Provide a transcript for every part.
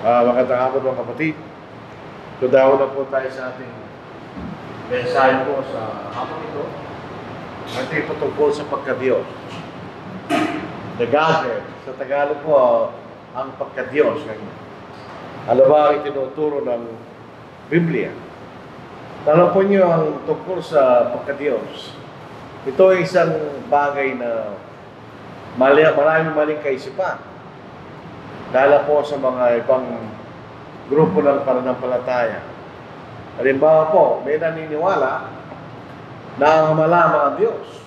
Magandang hapon mga kapatid. So dahil na po tayo sa ating mensahe po sa hapon ito. Ating patungkol sa pagka-Diyos. The Godhead. Sa Tagalog po, ang pagka-Diyos. Ano ba ang itinuturo ng Biblia? Alam po niyo ang tungkol sa pagka-Diyos. Ito ay isang bagay na maraming maling kaisipan. Dahil po sa mga ibang grupo ng pananampalataya. Halimbawa po, may naniniwala na ang malamang ang Diyos.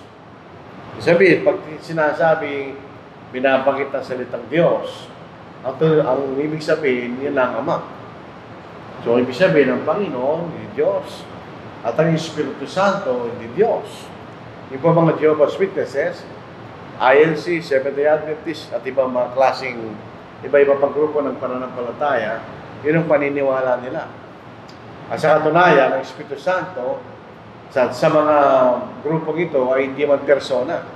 Sabihin, pag sinasabi, binabangkit ang salitang Diyos, ang ibig sabihin, yun ang Ama. So, ibig sabihin, ang Panginoon, hindi Diyos. At ang Espiritu Santo, hindi Diyos. Yung po mga Jehovah's Witnesses, INC, Seventh-day Adventist, at ibang mga klaseng iba-iba pang grupo ng pananampalataya, yun ang paniniwala nila. At sa katunayan, ang Espiritu Santo, sa mga grupong ito ay hindi man persona.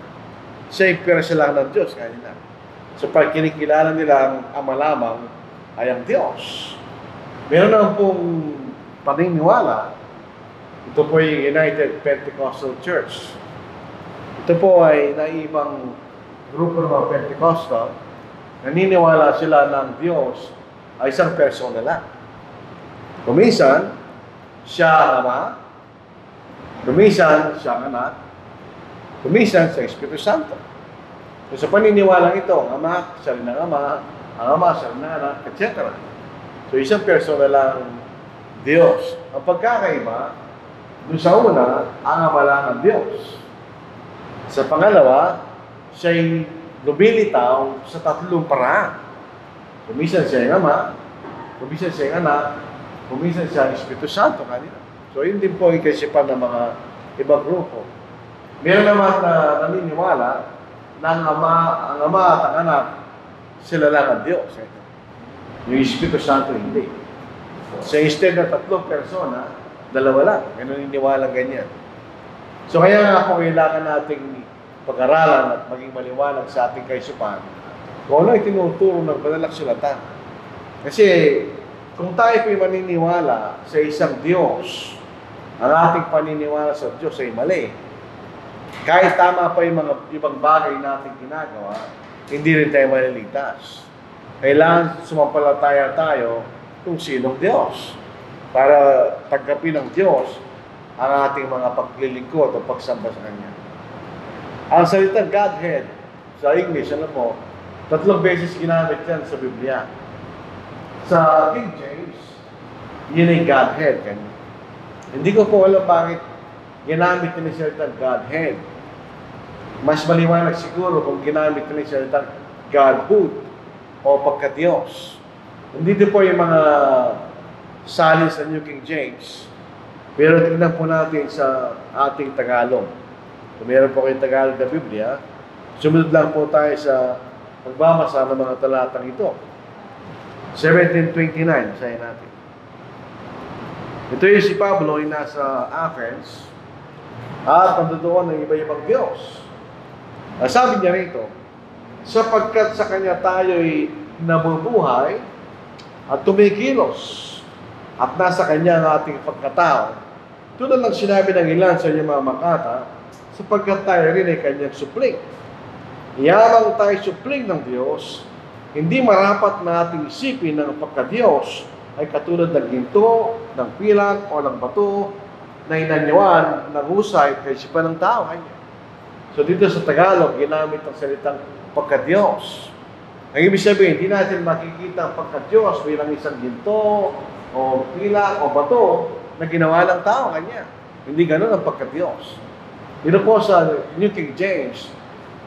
Siya ay persona lang ng Diyos kanina. So pag kinikilala nila ang malamang ay ang Diyos. Meron naman pong paniniwala, ito po yung United Pentecostal Church. Ito po ay naibang grupo ng mga Pentecostal. Naniniwala sila ng Diyos ay isang persona lang. Kuminsan, siya ang Ama. Kuminsan, siya ang Anak. Kuminsan, sa Espiritu Santo. So, sa paniniwalang ito, ang Ama, siya rin ang Ama, ang Ama, siya rin ang Anak, etc. So, isang persona lang Diyos. Ang pagkakaiba, doon sa una, ang Ama lang ang Diyos. Sa pangalawa, siya'y lumilitaw sa tatlong paraan. Kuminsan siya ang Ama, kuminsan siya ang Anak, kuminsan siya ang Espiritu Santo kanina. So, yun din po ang kaisipan ng mga ibang grupo. Meron naman na naniniwala na ang Ama at ang Anak, sila lang ang Diyos. Yung Espiritu Santo hindi. So, instead ng tatlong persona, dalawa lang. May naniniwala ganyan. So, kaya nga po kailangan nating pag-aralan at maging maliwanag sa ating kaisipan kung ano itinuturo ng banal na kasulatan. Kasi kung tayo po'y maniniwala sa isang Diyos, ang ating paniniwala sa Diyos ay mali. Kahit tama pa yung mga ibang bagay natin ginagawa, hindi rin tayo maliligtas. Kailangan sumampalataya tayo kung sinong Diyos para tanggapin ng Diyos ang ating mga paglilingkod o pagsamba sa Kanya. Ang salitang Godhead sa English, alam mo, 3 beses ginamit yan sa Biblia. Sa King James, yun ay Godhead. Hindi ko po alam bakit ginamit nila salitang Godhead. Mas maliwanag siguro kung ginamit nila salitang Godhood o pagka-Diyos. Hindi po yung mga salin sa New King James. Pero tingnan po natin sa ating Tagalog. Kung meron po kayong Tagalog na Biblia, sumunod lang po tayo sa pagbabasa ng mga talatang ito. 17:29, basahin natin. Ito yung si Pablo ay nasa Athens at nandoon ng iba-ibang Diyos. Sabi niya rito, sapagkat sa Kanya tayo'y nabubuhay at tumikilos at nasa Kanya ang ating pagkatao. Tulad ng sinabi ng ilan sa inyong mga makata, sapagkat tayo rin ay Kanyang supling. Yamang tayo supling ng Diyos, hindi marapat na ating isipin ng pagka-Diyos ay katulad ng ginto, ng pilak, o ng bato na inanyuan ng husay kay isipan ng tao. So dito sa Tagalog, ginamit ang salitang pagka-Diyos. Ang ibig sabihin, hindi natin makikita ang pagka-Diyos bilang isang ginto, o pilak, o bato na ginawa ng tao kanya. Hindi ganun ang pagka-Diyos. Dito po sa New King James,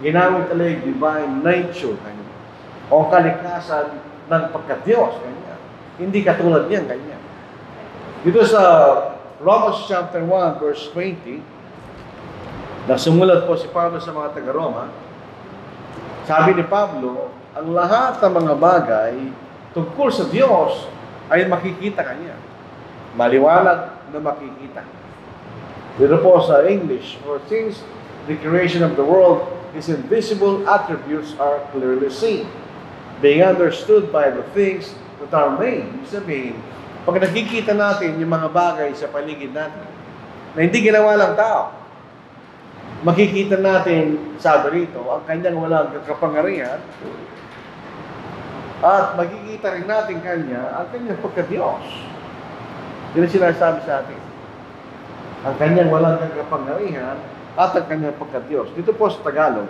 ginamit talaga yung divine nature kanya. O kalikasan ng pagka-Diyos kanya. Hindi katulad niyan kanya. Dito sa Romans chapter 1 verse 20, nasumulat po si Pablo sa mga taga-Roma, sabi ni Pablo, ang lahat ng mga bagay tungkol sa Diyos ay makikita kanya. Maliwanag na makikita. Dito po sa English, for since the creation of the world, His invisible attributes are clearly seen, being understood by the things that with our name. Ibig sabihin, pag nakikita natin yung mga bagay sa paligid natin, na hindi ginawa ng tao, makikita natin, sabi rito, ang kanyang walang kapangyarihan, at makikita rin natin kanya, ang kanyang pagka-Diyos. Yun ang sinasabi sa atin. Ang kanyang walang kapangyarihan, at ang kanyang pagka-Diyos. Dito po sa Tagalog,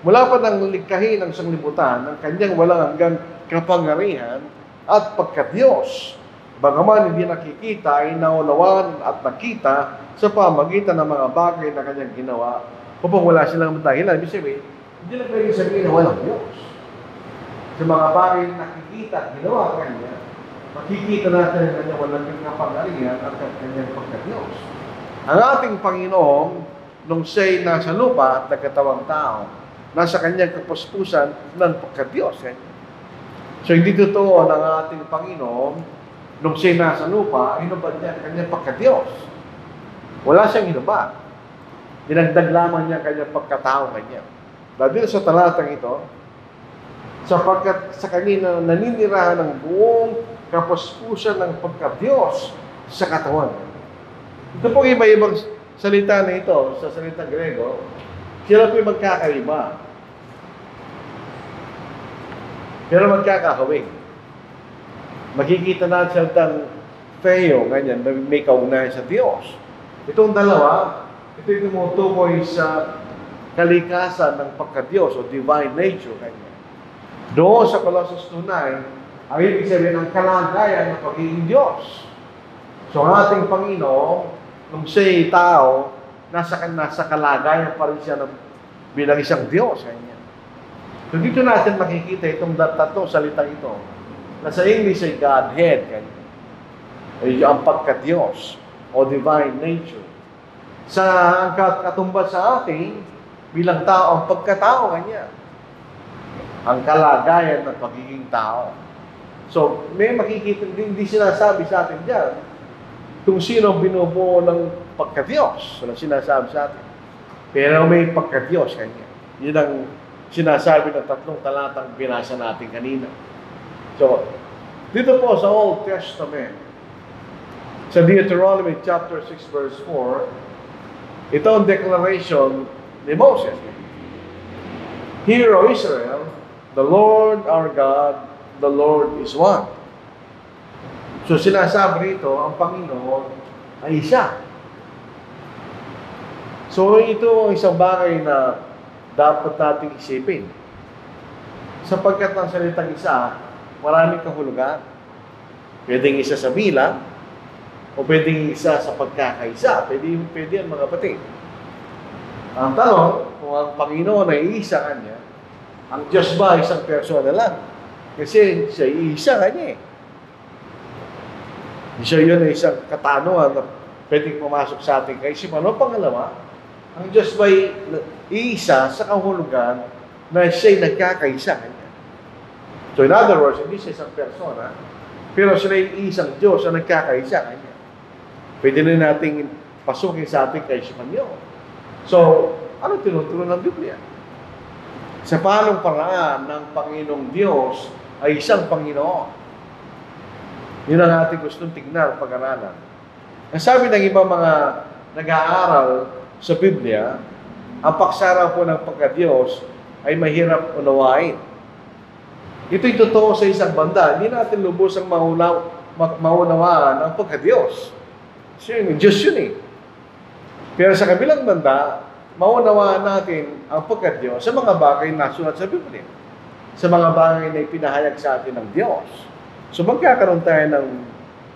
mula pa ng likhain ng sanglibutan, ang kanyang walang hanggang kapangyarihan at pagka-Diyos. Bagaman hindi nakikita, ay naunawaan at nakita sa pamagitan ng mga bagay na kanyang ginawa. Kung wala silang dahilan, ibig sabihin, hindi lang pwede sabihin na walang Diyos. Sa mga bagay na nakikita at ginawa kanya, makikita natin ang kanyang walang kapangyarihan at ang kanyang pagka-Diyos. Ang ating Panginoon, nung siya'y nasa lupa at nagkatawang tao, nasa kanyang kapuspusan ng pagka-Diyos. So, hindi totoo ng ating Panginoon, nung siya'y nasa lupa, hinubad niya ang kanyang pagka-Diyos. Wala siyang hinubad. Dinagdag lamang niya ang kanyang pagkatao kanya. Dahil sa talatang ito, sapagkat sa kanya naninirahan ng buong kapuspusan ng pagka-Diyos sa katawan. Ito pong iba-ibang salita na ito, sa salitang Grego, sila po'y magkakaiba. Pero magkakahawig. Makikita natin sa salitang Theo, ganyan, may kaunahan sa Diyos. Itong dalawa, ito yung tumutukoy sa kalikasan ng pagka-Diyos o divine nature, ganyan. Doon sa Colossus 2:9, ang ibig sabihin ng kalagayan ng pagiging Diyos. So, ang ating Panginoon, nung siya'y tao, nasa kalagayan pa rin siya bilang isang Diyos. Ganyan. So, dito natin makikita itong tatlong salitang ito, na sa English ay Godhead, ganyan. Ay ang pagka-Diyos o divine nature. Sa katumbas sa ating bilang tao, ang pagkatao kanya. Ang kalagayan ng pagiging tao. So, may makikita, hindi sinasabi sa atin dyan kung sino ang binubuo ng pagka-Diyos. Walang sinasabi sa atin. Pero may pagka-Diyos kanya. Yun ang sinasabi ng tatlong talatang binasa natin kanina. So, dito po sa Old Testament, sa Deuteronomy chapter 6 verse 4, ito ang declaration ni Moses. Hear, O Israel, the Lord our God, the Lord is one. So sinasabi rito, ang Panginoon ay isa. So ito ang isang bagay na dapat nating isipin. Sapagkat ang salitang isa, maraming kahulugan. Pwedeng isa sa bilang, o pwedeng isa sa pagkakaisa. Pwede yan mga kapatid. Ang tanong, kung ang Panginoon ay isa kanya, ang Diyos ba isang persona lang? Kasi siya isa kanya eh. Siya yun ay isang katanungan na pwedeng pumasok sa ating kaisipan. Ano pangalawa? Ang Diyos ba ay isa sa kahulugan na siya'y nagkakaisa kanya? So in other words, hindi siya isang persona, pero siya ay isang Diyos na nagkakaisa kanya. Pwede na nating pasukin sa ating kaisipan yun. So, ano tinuturo ng Biblia? Sa paanong paraan ng Panginoong Diyos ay isang Panginoon. Yun ang ating gustong tignan, pag-aralan. Ang sabi ng ibang mga nag-aaral sa Biblia, ang pagsara po ng pagka-Diyos ay mahirap unawain. Ito'y totoo sa isang banda. Hindi natin lubos ang maunawaan ang pagka-Diyos. So yun, Diyos yun eh. Pero sa kabilang banda, maunawaan natin ang pagka-Diyos sa mga bagay na sulat sa Biblia. Sa mga bagay na ipinahayag sa atin ng Diyos. So magkakaroon tayo ng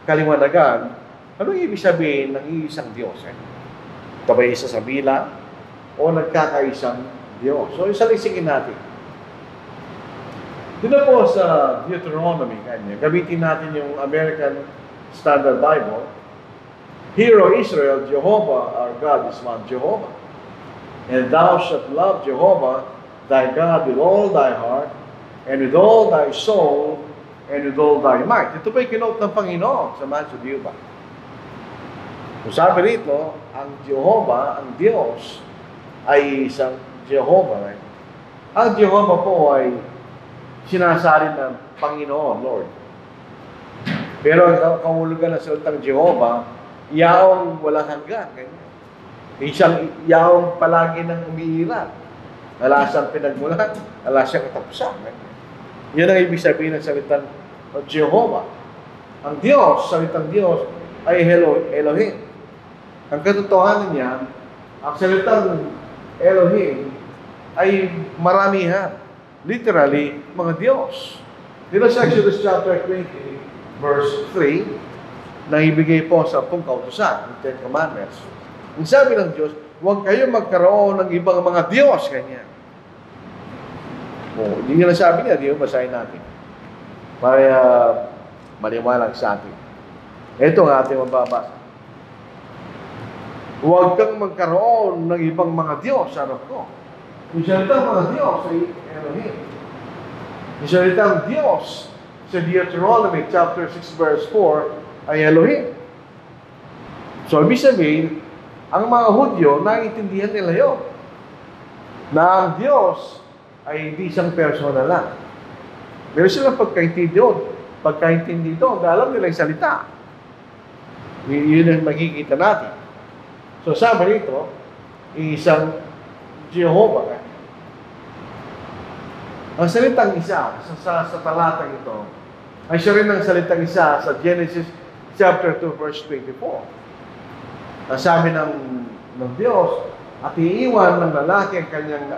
kaliwanagan, anong ibig sabihin ng iisang Diyos? Ito ba isa sa bilang o nagkakaisang Diyos? So isalisingin natin. Dito po sa Deuteronomy, gamitin natin yung American Standard Bible. Hear, O Israel, Jehovah our God is one Jehovah. And thou shalt love Jehovah thy God with all thy heart, and with all thy soul, and with all thy might. Ito pa'y kinote ng Panginoon sa Matthew 5. Kung sabi rito, ang Jehovah, ang Diyos, ay isang Jehovah. Ang Jehovah po ay sinasarin ng Panginoon, Lord. Pero ang kahulugan ng salitang Jehovah, yaong walang hanggan. Ganyan. Isang yaong palagi nang umiiral. Wala siyang pinagmulan, wala siyang katapusan. Yan ang ibig sabihin ng salitang Jehovah. Ang Diyos, salitang Diyos, ay Elohim. Ang katotohanan niya, ang salitang Elohim ay maramihan. Literally, mga Diyos. Dito sa Exodus chapter 20, verse 3, na ibigay po sa 10 kautusan, the Ten Commandments. Ang sabi ng Diyos, huwag kayo magkaroon ng ibang mga Diyos, ganyan. Hindi nyo nasabi niya, di ba basahin natin. Para maliwanag sa atin. Ito ang ating mababasa. Huwag kang magkaroon ng ibang mga Diyos, ano ko. Yung salitang mga Diyos ay Elohim. Yung salitang Diyos sa Deuteronomy chapter 6 verse 4 ay Elohim. So, ibig sabihin, ang mga Hudyo, naiintindihan nila yun. Na ang Diyos ay hindi isang persona lang. Meron silang pagkaintindi doon. Pagkaintindi doon, alam nila yung salita. Yun ang makikita natin. So, sabi rito, isang Jehovah. Ang salitang isa sa talatang ito ay siya rin ang salitang isa sa Genesis chapter 2 verse 24. Ang sabi ng Diyos, at iiwan ng lalaki ang kanyang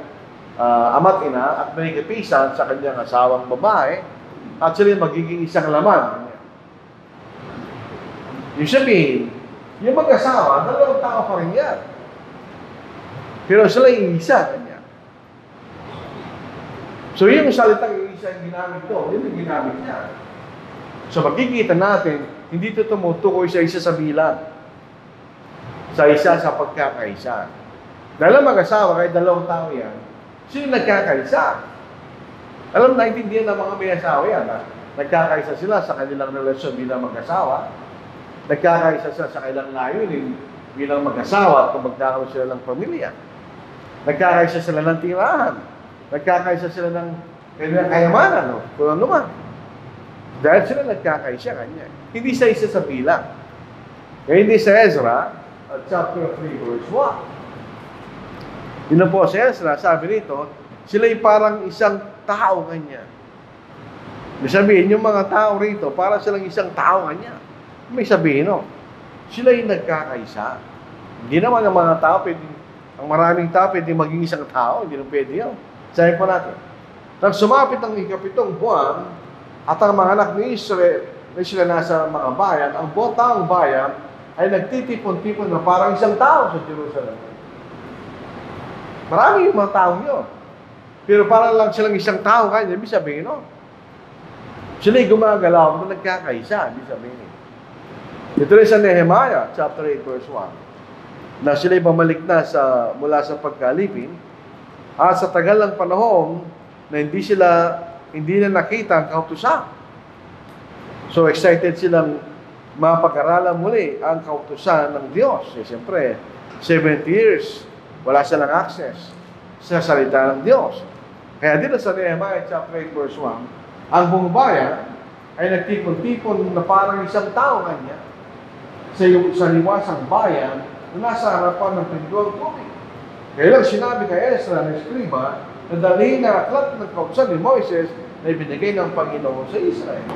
ama't ina at may kapisan sa kanyang asawang babae at sila magiging isang laman. Yung sabihin, yung mag-asawa, dalawang tao pa rin yan. Pero sila yung isa, kanya. So yung salitang isa yung ginamit ko, yun yung ginamit niya. So makikita natin, hindi ito tumutukoy sa isa sa bilang. Sa isa sa pagkakaisa. Dahil mag-asawa, kahit dalawang tao yan, sino nagkakaisa? Alam, naintindihan ng mga may asawa yan. Ha? Nagkakaisa sila sa kanilang relasyon bilang mag-asawa. Nagkakaisa sila sa kanilang layunin bilang mag-asawa at kung magkakaroon sila ng pamilya. Nagkakaisa sila ng tirahan. Nagkakaisa sila ng kayamanan, no? Kung ano man. Dahil sila nagkakaisa kanya. Hindi sa isa sa bilang. Kaya hindi sa Ezra, chapter 3, verse 1. Yun po sa Ezra, sabi rito, sila ay parang isang tao kanya. May sabihin, yung mga tao rito, para silang isang tao kanya. May sabihin, no? Sila ay nagkakaisa. Hindi naman ang mga tao, ang maraming tao, pwede maging isang tao. Hindi naman pwede yun. Sabi po natin, nang sumapit ang ikapitong buwan, at ang mga anak ni Israel, na sila nasa mga bayan, ang buong taong bayan, ay nagtitipon-tipon na parang isang tao sa Jerusalem. Marami yung mga taong yun. Pero parang lang silang isang tao kanya, ibig sabihin, no? Sila'y gumagalaw na nagkakaisa, ibig sabihin. Ito rin sa Nehemiah, chapter 8, verse 1, na sila'y bumalik na mula sa pagkalipin, at sa tagal ng panahon na hindi na nakita ang kautusan. So excited silang mapag-aralan muli ang kautusan ng Diyos. Siyempre, 70 years, wala silang access sa salita ng Diyos. Kaya dito sa Nehemiah chapter 8 verse 1, ang buong bayan ay nagtipon-tipon na parang isang tao kanya sa liwasang bayan na nasa harapan ng pintuang tubig. Kaya lang sinabi kay Ezra na eskriba na dalhin na aklat ng kautusan ni Moises na ibinigay ng Panginoon sa Israel.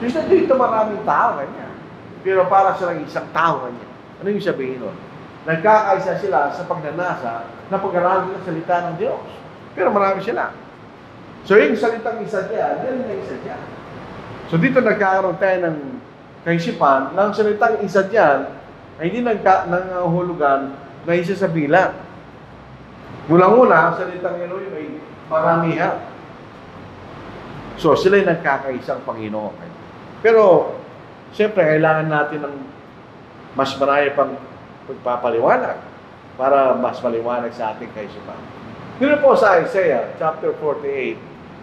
So dito maraming tao kanya. Pero para silang isang tao kanya. Ano yung sabihin nun? Nagkakaisa sila sa pagnanasa na pag-aralan ng salita ng Diyos. Pero marami sila. So yung salitang isa dyan, yan yung isa dyan. So dito nagkakaroon tayo ng kaisipan ng salitang isa dyan ay hindi nangahulugan na isa sa bilang. Unang-una, ang salitang Elohim ay maramihan. So sila'y nagkakaisang Panginoon. Pero siyempre kailangan natin ng mas marami pang pagpapaliwanag para mas maliwanag sa ating kaisipan. Dito po sa Isaiah chapter 48,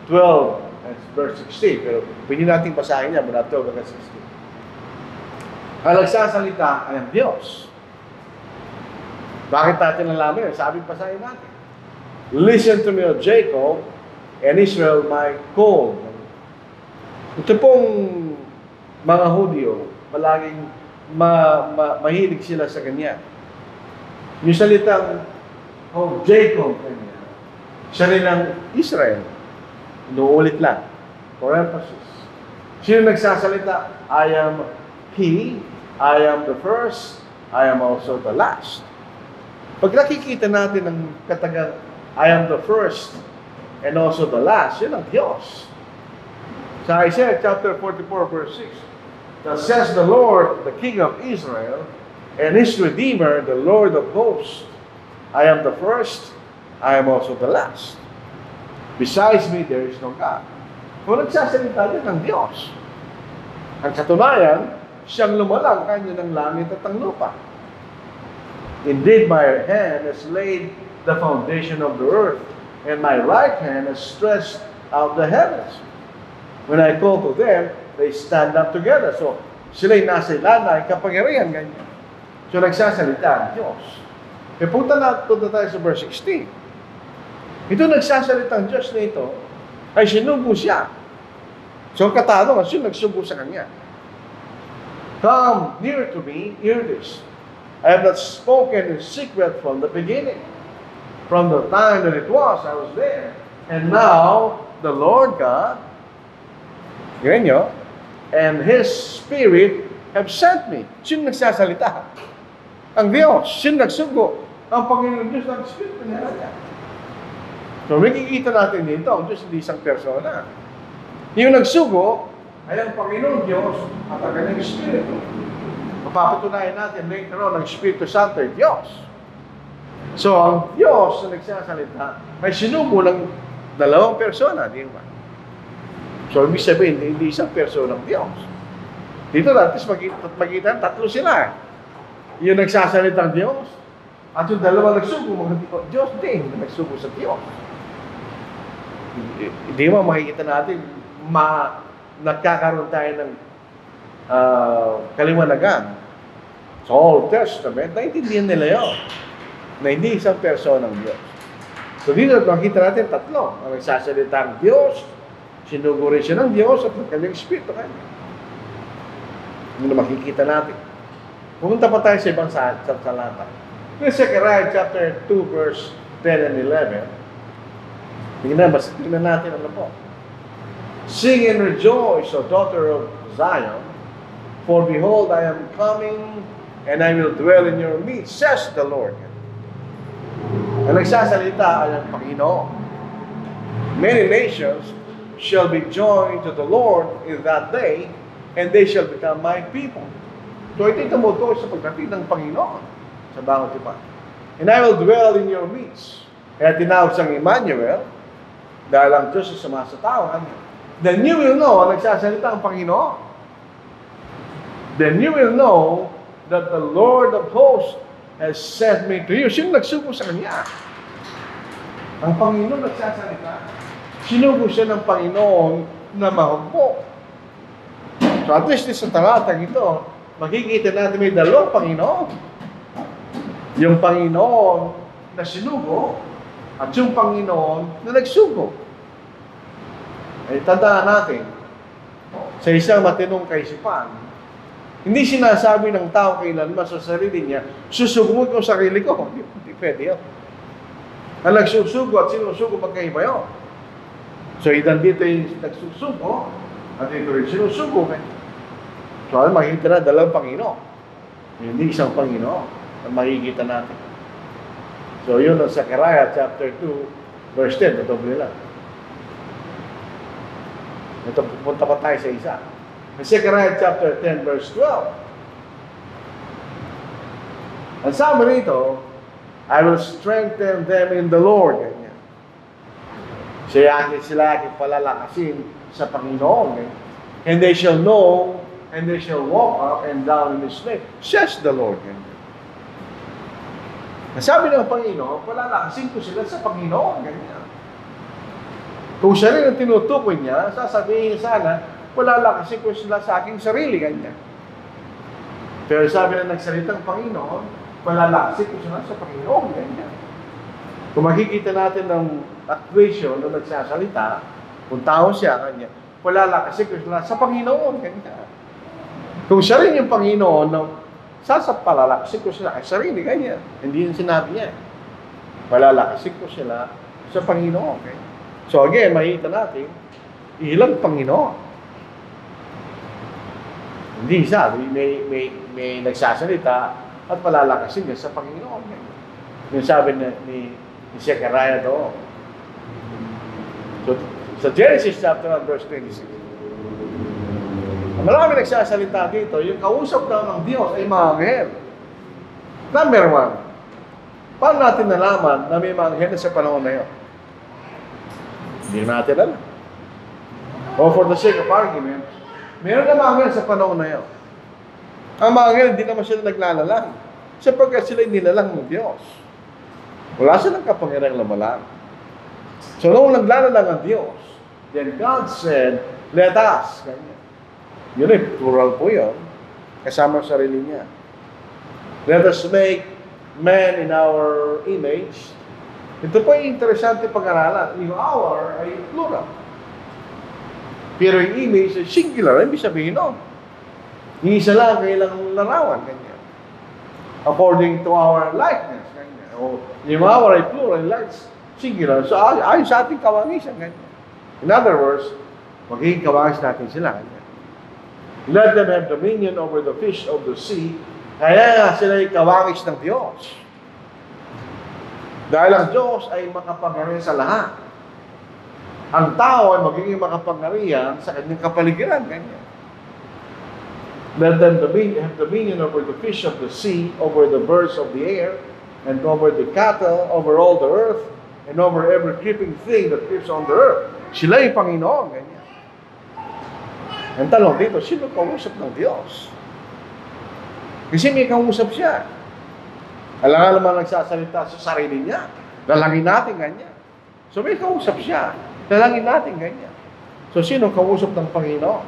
12 and verse 16. Pero pwede natin basahin niya mula 12 hanggang 16. Ang nagsasalita ay ang Diyos. Bakit natin nalaman yun? Sabi basahin natin. Listen to me, O Jacob, and Israel my call. Ito pong mga Hudyo, palaging mahilig sila sa kanya. Yung salitang Jacob, kanya, siya rin ang Israel. Inuulit lang. For emphasis. Sino nagsasalita? I am He, I am the first, I am also the last. Pag nakikita natin ang katagang I am the first and also the last, yun ang Diyos. Sa Isaiah chapter 44 verse 6, that says the Lord, the King of Israel, and His Redeemer, the Lord of hosts, I am the first, I am also the last. Besides me, there is no God. Kung nagsasalita din ng Diyos, ang katunayan, siyang lumalang kanya ng langit at ang lupa. Indeed, my hand has laid the foundation of the earth, and my right hand has stretched out the heavens. When I call to them, they stand up together. So, sila'y nasa ilanay, kapangyarihan, ganyan. So, nagsasalita ang Diyos. E punta tayo sa verse 16. Ito nagsasalita ang Diyos na ito, ay sinugo siya. So, ang katanungan, sino nagsugo sa kanya? Come near to me, hear this. I have not spoken in secret from the beginning. From the time that it was, I was there. And now, the Lord God, yun nyo, and His Spirit have sent me. Sino nagsasalita? Ang Diyos. Sino nagsugo? Ang Panginoon Diyos ng Espiritu niya. So, makikita natin dito, ang Diyos hindi isang persona. Yung nagsugo ay ang Panginoon Diyos at ang kanyang Espiritu. Mapapatunayan natin later on, ang Espiritu Santo ay Diyos. So, ang Diyos na nagsasalita ay sinugo ng dalawang persona, di ba? So, ibig sabihin, hindi isang persona ng Diyos. Dito natin, magkita, tatlo sila. Yung nagsasalita ng Diyos, at yung dalawang nagsugo, mga Diyos din na nagsugo sa Diyos. Hindi mo makikita natin, nagkakaroon tayo ng kaliwanagan sa Old Testament, naintindihan nila yun, na hindi isang persona ng Diyos. So dito, makikita natin tatlo. Ang nagsasalita ng Diyos, sinugo rin siya ng Diyos at ng kanyang Espiritu kanya. Yun na makikita natin. Pumunta pa tayo sa ibang salata. In Zechariah chapter 2 verse 10 and 11, tingnan natin ano po. Sing and rejoice, O daughter of Zion, for behold, I am coming, and I will dwell in your midst, says the Lord. Ang nagsasalita ay ang Panginoon. Many nations shall be joined to the Lord in that day, and they shall become my people. So ito tumutukoy sa pagdating ng Panginoon sa bawat iba. And I will dwell in your midst. Kaya tinawag siyang Emmanuel, dahil ang Diyos ay sumasa tao. Then you will know, ang nagsasalita ang Panginoon. Then you will know that the Lord of hosts has sent me to you. Sino nagsugo sa Kanya? Ang Panginoon nagsasalita. Sinugo siya ng Panginoon na mahugpo. So at least sa talatang ito, makikita natin may dalawang Panginoon. Yung Panginoon na sinugo at yung Panginoon na nagsugo. Ay tandaan natin, sa isang matinong kaisipan, hindi sinasabi ng tao kailanman sa sarili niya, susugo ko sarili ko. Hindi pwede yun. Ang nagsusugo at sinusugo magkaiba yun. So, ilan dito yung nagsusugo at dito rin sinusugo. So, makikita na dalawang Panginoon. Hindi isang Panginoon ang makikita natin. So, yun ang Zechariah chapter 2 verse 10. Ito nila. Ito, pupunta pa tayo sa isa. In Zechariah chapter 10 verse 12. Ang sabi rito, I will strengthen them in the Lord. Ganyan. Sila aking palalakasin sa Panginoon. Ganyan. And they shall know, and they shall walk up and down in His name, says the Lord. Ganyan. Ang sabi ng Panginoon, palalakasin ko sila sa Panginoon. Ganyan. Kung siya rin ang tinutukoy niya, sasabihin sana, palalakasin ko sila sa aking sarili, ganyan. Pero sabi na nagsalitang Panginoon, palalakasin ko sila sa Panginoon, ganyan. Kung makikita natin ng equation na nagsasalita, kung tao siya, ganyan, palalakasin ko sila sa Panginoon, ganyan. Kung siya rin yung Panginoon, palalakasin ko sila. Ay, sarili, ganyan. Hindi yung sinabi niya. Palalakasin ko sila sa Panginoon. Okay? So again, makikita natin, ilang Panginoon. Hindi isa. May nagsasalita at palalakasin niya sa Panginoon. Yung sabi ni Zechariah doon. So, sa Genesis chapter 1, verse 26. Marami nagsasalita dito, yung kausap daw ng Diyos ay mga anghel. Number 1, paano natin nalaman na may mga anghel sa panahon na yun? Hindi natin alam. O for the sake of argument, meron na mga anghel sa panahon na yun. Ang mga anghel, hindi naman sila naglalalang. Sapagkat sila nilalang ng Diyos. Wala silang kapangyarang lamalang. So, noong naglalalang ang Diyos, then God said, let us. Ganyan. Yun eh, plural po yun. Kasama ang sarili niya. Let us make man in our image. Ito po yung interesante pag-aralan. Yung our ay plural. Pero yung image ay singular. Ibig sabihin nun. Yung isa lang kailang larawan. Ganyan. According to our likeness. Ganyan. O, yung our ay plural. Like singular. So, ayon sa ating kawangisan. Ganyan. In other words, magiging kawangis natin sila. Ganyan. Let them have dominion over the fish of the sea. Kaya nga sila ay kawangis ng Diyos. Dahil ang Diyos ay makapangyarihan sa lahat. Ang tao ay magiging makapangyarihan sa kanyang kapaligiran. Ganyan. Let them have dominion over the fish of the sea, over the birds of the air, and over the cattle, over all the earth, and over every creeping thing that creeps on the earth. Sila ay Panginoon. Ganyan. Ang tanong dito, sino kausap ng Diyos? Kasi may kausap siya. Alam naman nagsasalita sa sarili niya. Lalangin natin ganyan. So may kausap siya. Lalangin natin ganyan. So sino kausap ng Panginoon?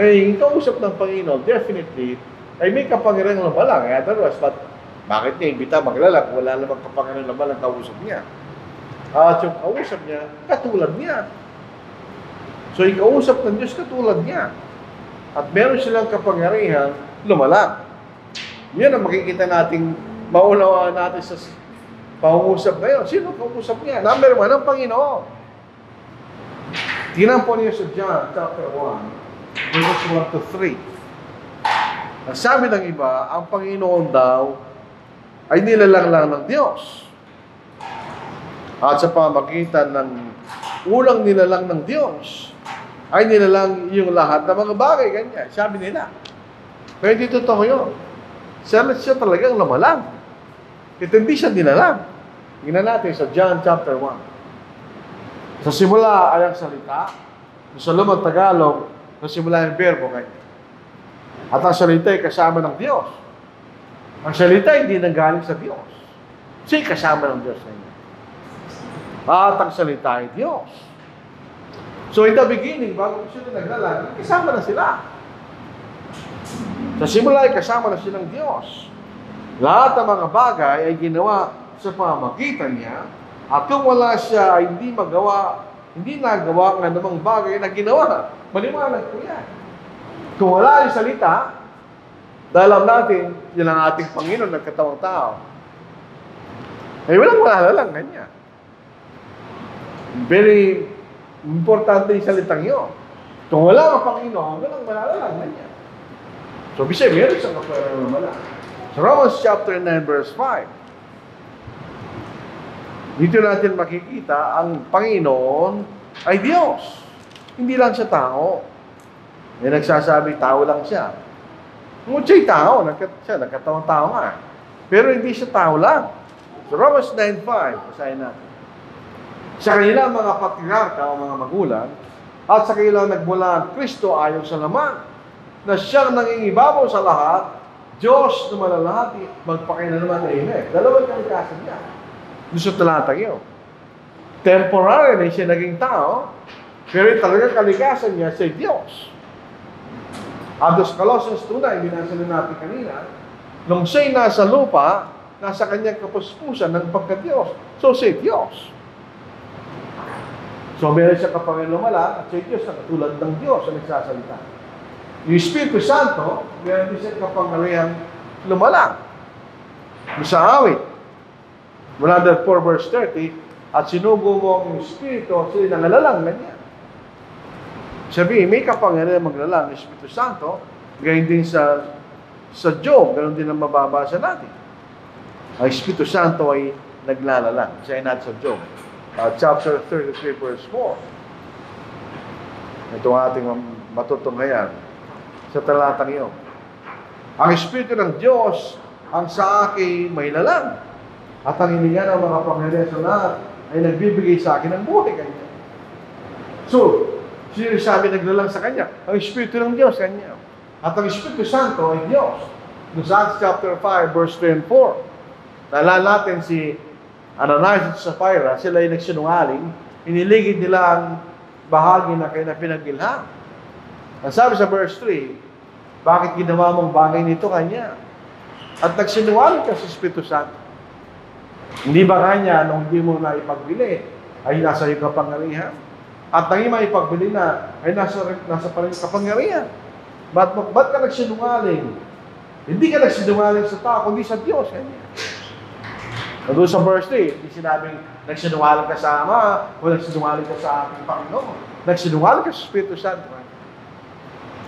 Eh, yung kausap ng Panginoon, definitely, ay may kapangyarihan na balang. Otherwise, bakit niya imbita maglalang? Wala namang kapangyarihan na balang kausap niya. At yung kausap niya, katulad niya. So, ikausap ng Diyos katulad niya. At meron silang kapangyarihan lumalang. Yan ang makikita nating maunawaan natin sa pangungusap ngayon. Sino kausap niya? Number 1, ang Panginoon. Tingnan po niyo sa John chapter 1, verses 1 to 3. Ang sabi ng iba, ang Panginoon daw ay nilalang lang ng Diyos. At sa pamagitan ng ulang nilalang ng Diyos, ay nilalang yung lahat ng mga bagay, ganyan. Sabi nila. Pero hindi totoo yun. Siya talagang lumalang. Ito hindi siya nilalang. Tingnan natin sa John chapter 1. Sa simula ay ang salita. Sa lumang Tagalog, sa simula yung verbo, ganyan. At ang salita ay kasama ng Diyos. Ang salita hindi nanggaling sa Diyos. Siya kasama ng Diyos ganyan. At ang salita ay Diyos. So in the beginning, bago sila naglalang, kasama na sila. Sa simula ay kasama na silang Diyos. Lahat ng mga bagay ay ginawa sa pamamagitan niya. At kung wala siya, ay hindi nagawa ng anumang bagay na ginawa. Maliwanag ko yan. Kung wala yung salita, dahil alam natin, yun ang ating Panginoon, nagkatawang tao. Ay wala lang, ganyan. Very importante yung salitang yun. Kung wala ang Panginoon, walang malalalang ganyan. So, bisay, meron siyang kapangyarihan ng malalalang. So, Romans chapter 9, verse 5. Dito natin makikita, ang Panginoon ay Diyos. Hindi lang siya tao. May nagsasabi, tao lang siya. Kung siya'y tao, nagkatawang tao nga. Pero hindi siya tao lang. So, Romans 9:5, basahin natin. Sa kanila mga patriarka o mga magulang, at sa kanila nagmula ang Kristo ayon sa laman, na siyang nangingibabaw sa lahat, Diyos na malalahati, magpakailanman. Amen. Dalawang kalikasan niya. Gusto talatang yun. Temporary na siya naging tao, pero talagang kalikasan niya sa Diyos. At sa Colossians 2, binasa na natin kanina, nung siya'y nasa lupa, nasa kanyang kapuspusan ng pagka-Diyos. So, siya Diyos. So, meron siya kapangyarihan lumala at siya Diyos na katulad ng Diyos na nagsasalita. Yung Espiritu Santo, meron din siyang kapangyarihang lumalang. Sa awit, 104 verse 30, at sinugo mo ang Espiritu, sila nangalalang ganyan. Sabi, may kapangyarihan maglalang ng Espiritu Santo, gayon din sa Job, ganoon din ang mababasa natin. Ang Espiritu Santo ay naglalalang. Siya ay natin sa Job. Chapter 33 verse 4. Ito ang ating matutunghayan sa talatang iyon. Ang Espiritu ng Diyos ang sa akin may lalang. At ang hininga ng mga pangyarihan sa lahat ay nagbibigay sa akin ng buhay kanya. So, sino sabi naglalang sa kanya? Ang Espiritu ng Diyos kanya. At ang Espiritu Santo ay Diyos. No, sa Acts chapter 5 verse 3 and 4. Naalala natin si Ananias at Sapphira, sila ay nagsinungaling, iniligid nila ang bahagi na kaya pinagilham. Ang sabi sa verse 3, bakit ginawa mong bagay nito kanya? At nagsinungaling ka sa Espiritu Santo. Hindi ba kanya, nung hindi mo na ipagbili, ay nasa iyo kapangyarihan? At nang ipagbili na, ay nasa pa rin kapangyarihan. Ba't ka nagsinungaling? Hindi ka nagsinungaling sa tao, kundi sa Diyos. Doon sa verse 3, hindi sinabing nagsinungaling ka sa Ama o nagsinungaling ka sa ating Panginoon. Nagsinungaling ka sa Espiritu Santo.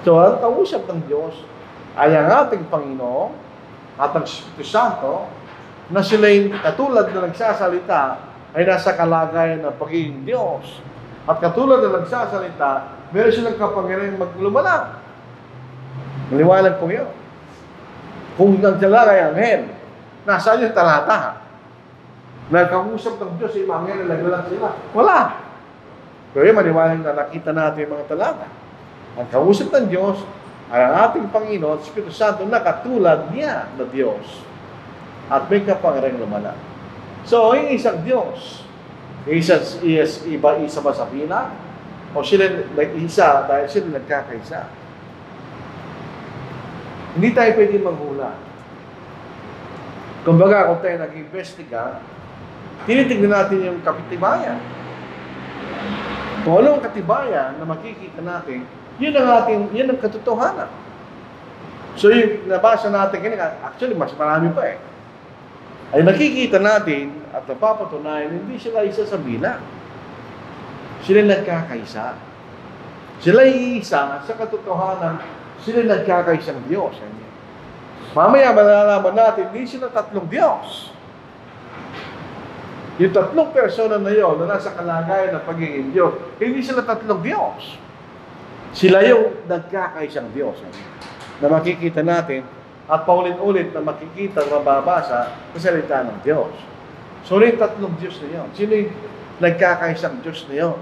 So, ang kausap ng Diyos ay ang ating Panginoon at ang Espiritu Santo na sila'y katulad na nagsasalita ay nasa kalagayan ng pagiging Diyos. At katulad na nagsasalita, meron silang kapangyarihan maglumalang. Maliwanag po yun. Kung nagsalagay ang anghel, nasaan yung talata? Nagkausap ng Diyos, yung mga anghel, naglalang sila. Wala. Pero yung maliwanag na nakita natin yung mga talata. Ang kausap ng Diyos ay ang ating Panginoon, Espiritu Santo, na katulad niya na Diyos. At may kapangyarihang lumalang. So, yung isang Diyos, isa ba sa bilang? O sila nag-isa dahil sila nagkakaisa? Hindi tayo pwede manghula. Kumbaga, kung tayo nag-investiga, tinitignan natin yung katibayan. Kung ano ang katibayan na makikita natin, yun ang katotohanan. So, yung nabasa natin kanina, actually, mas marami pa eh. Ay nakikita natin at napapatunayan, hindi sila isa sa bilang. Sila nagkakaisa. Sila isa sa katotohanan, sila nagkakaisang Diyos. Mamaya malalaman natin, hindi sila tatlong Diyos. Yung tatlong persona na yun, na nasa kalagayan ng pagiging Diyos, hindi sila tatlong Diyos. Sila yung nagkakaisang Diyos. Na makikita natin, at paulit-ulit na makikita at mababasa sa salita ng Diyos. So, yung tatlong Diyos na yun. Sino yung nagkakaisang Diyos na yun?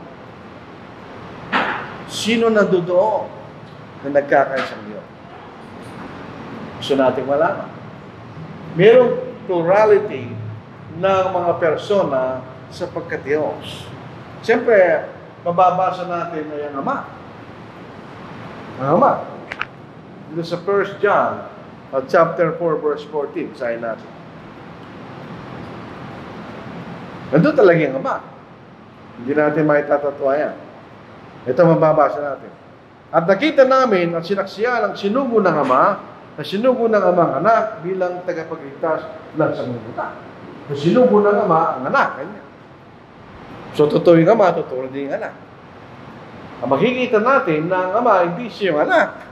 Sino nandoon na nagkakaisang Diyos? Gusto natin malaman. Merong plurality ng mga persona sa pagka-Diyos. Siyempre, mababasa natin na yung Ama. Ang Ama. Dito sa 1 John, chapter 4, verse 14, basahin natin. Nandun talaga yung Ama. Hindi natin maitatatwa yan. Ito mababasa natin. At nakita namin at sinaksiyan ang sinugo ng Ama, na sinugo ng Amang anak bilang tagapagligtas ng sanglibutan. Na sinugo ng Ama ang anak. Kanya. So, totoo yung Ama, totoo din yung anak. Ang makikita natin na ang Ama, hindi siya yung anak.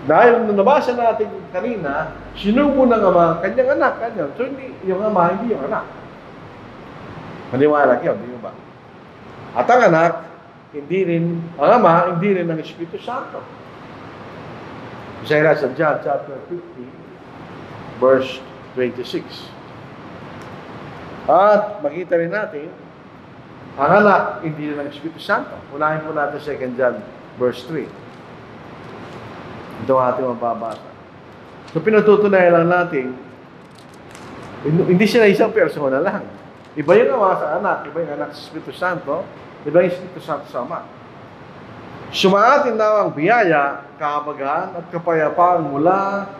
Dahil nung nabasa natin kanina, sinugo ng Ama, kanyang anak, kanyang. So, hindi, yung Ama, hindi yung anak. Maniwala yun, di ba? At ang anak, ang Ama, hindi rin ang Espiritu Santo. Isa sa John chapter 50, verse 26. At makita rin natin, ang anak, hindi rin ang Espiritu Santo. Unahin po natin 2 John, verse 3. Ito ang ating mababasa. So, pinatutunayan lang natin, hindi sila isang persona lang. Iba yung Ama sa anak, iba yung anak sa Espiritu Santo, iba yung Espiritu Santo sa Ama. Sumaatin daw ang biyaya, kahabagahan at kapayapaan mula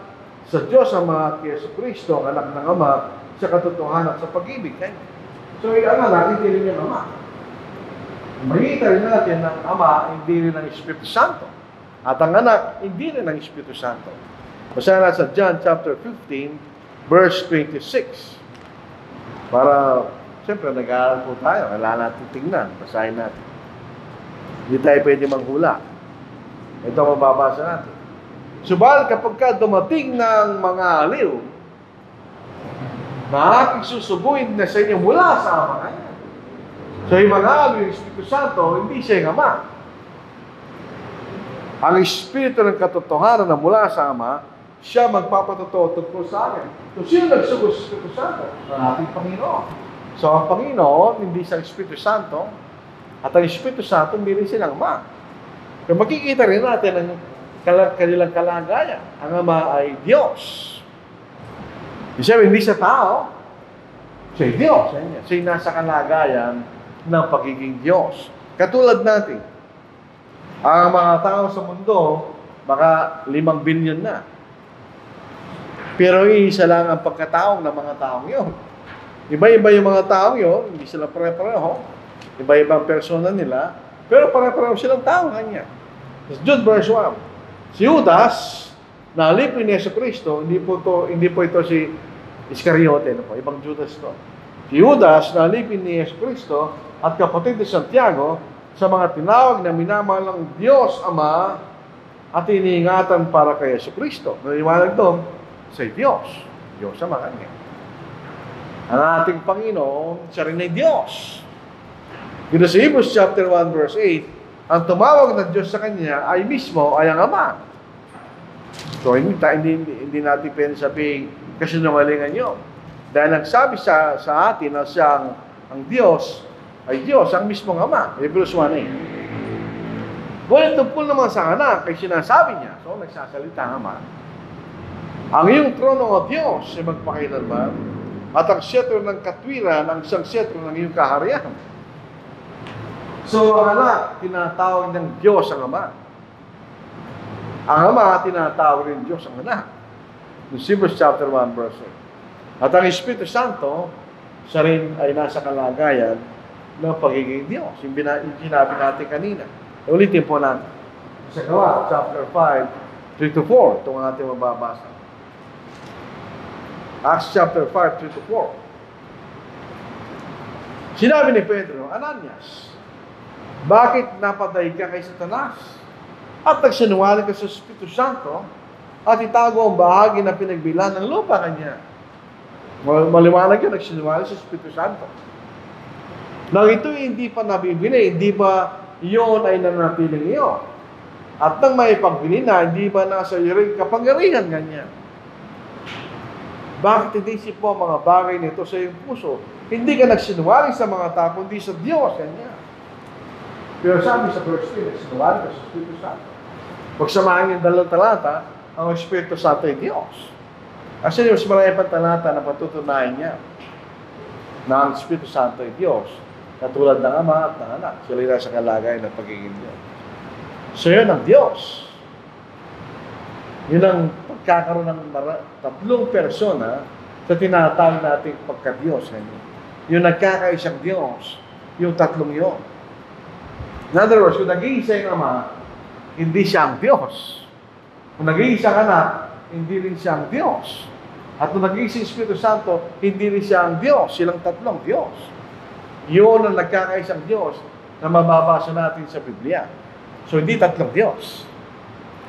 sa Diyos Ama at Yesu Kristo, ang anak ng Ama, sa katotohanan at sa pag-ibig. So, yung anak, hindi rin yung Ama. Makikita rin natin ng Ama, hindi rin ang Espiritu Santo. At ang anak, hindi rin ang Espiritu Santo. Basahin natin sa John chapter 15, verse 26. Para, siyempre, nag-aaral po tayo. Kailangan natin tingnan. Basahin natin. Hindi tayo pwede manghula. Ito ang mababasa natin. Subalit kapag dumating ng mga aliw, na aking susubuin na sa inyo mula sa Ama. So yung mga aliw, yung Espiritu Santo, hindi siya yung Ama. Ang Espiritu ng katotohanan na mula sa Ama, siya magpapatotoo tungkol sa akin. So sino nagsugo sa Espiritu Santo? Ang ating Panginoon. So ang Panginoon, hindi sa Espiritu Santo, at ang Espiritu Santo, hindi rin silang Ama. So makikita rin natin ang kanilang kalagayan. Ang Ama ay Diyos. Siyempre, hindi siya tao. Siya ay Diyos. Siya ay nasa kalagayan ng pagiging Diyos. Katulad natin, ang mga tao sa mundo, baka 5 billion na. Pero isa lang ang pagkataong ng mga taong yun. Iba-iba yung mga taong yun, hindi sila pare-pareho. Iba-ibang persona nila, pero pare-pareho silang tao kanya. Jude verse 1. Si Judas, na alipin ni Jesucristo, hindi po ito si Iscariote, ibang Judas to. Si Judas, na alipin ni Jesucristo at kapatid ni Santiago, sa mga tinawag na minamahal ng Diyos Ama at iniingatan para kay Jesucristo. Naliwanag doon, sa Diyos. Diyos Ama kanya. Ang ating Panginoon, siya rin ay Diyos. Dito sa Hebrews chapter 1 verse 8, ang tumawag ng Diyos sa kanya ay mismo ay ang Ama. So, hindi natin pwede sabihin kasinungalingan yun. Dahil nagsabi sa atin na siyang ang Diyos ay Diyos, ang mismong Ama. Hebrews 1:8. Ngunit tungkol naman sa anak, ay sinasabi niya, so nagsasalita ang Ama, ang iyong trono o Diyos ay magpakailanman, at ang siyetro ng katwiran, ang isang siyetro ng iyong kaharian. So, ang anak, tinatawag ng Diyos ang Ama. Ang Ama, tinatawag rin Diyos ang anak. In Hebrews chapter 1, verse 8. At ang Espiritu Santo, siya rin ay nasa kalagayan ng pagiging Diyos. Yung sinabi natin kanina. Ulitin po natin. Sa Gawa, chapter 5, 3-4. Ito ang ating mababasa. Acts chapter 5, 3-4. Sinabi ni Pedro, Ananias, bakit napaday ka kay Satanas? At nagsinungaling ka sa Espiritu Santo at itago ang bahagi na pinagbilan ng lupa kanya. Maliwanag yun, nagsinungaling sa Espiritu Santo. Nang ito'y hindi pa nabibili, hindi ba iyon ay nanatiling iyo? At nang may pagbili na, hindi ba nasa iyo rin kapangyarihan ganyan? Bakit hindi po ang mga bagay nito sa iyong puso? Hindi ka nagsinungaling sa mga tao, kundi sa Diyos, ganyan. Pero sabi sa verse 3, nagsinungaling ka sa Espiritu Santo. Pagsamahin yung dalawang talata, ang Espiritu Santo ay Diyos. Kasi yung mas marami pang talata na patutunayan niya na ang Espiritu Santo ay Diyos, katulad ng Ama at ng Anak. Sila yung nasa kalagayan ng pagiging Diyos. So yun ang Diyos. Yun ang pagkakaroon ng tatlong persona sa tinatawag nating pagka-Diyos. Yung nagkakaisang Diyos, yung tatlong yun. In other words, kung nag-iisa yung Ama, hindi siya ang Diyos. Kung nag-iisa ang Anak, hindi rin siya ang Diyos. At kung nag-iisa yung Espiritu Santo, hindi rin siya ang Diyos. Silang tatlong Diyos. Yun ang nagkakaisang Diyos na mababasa natin sa Biblia. So, hindi tatlong Diyos.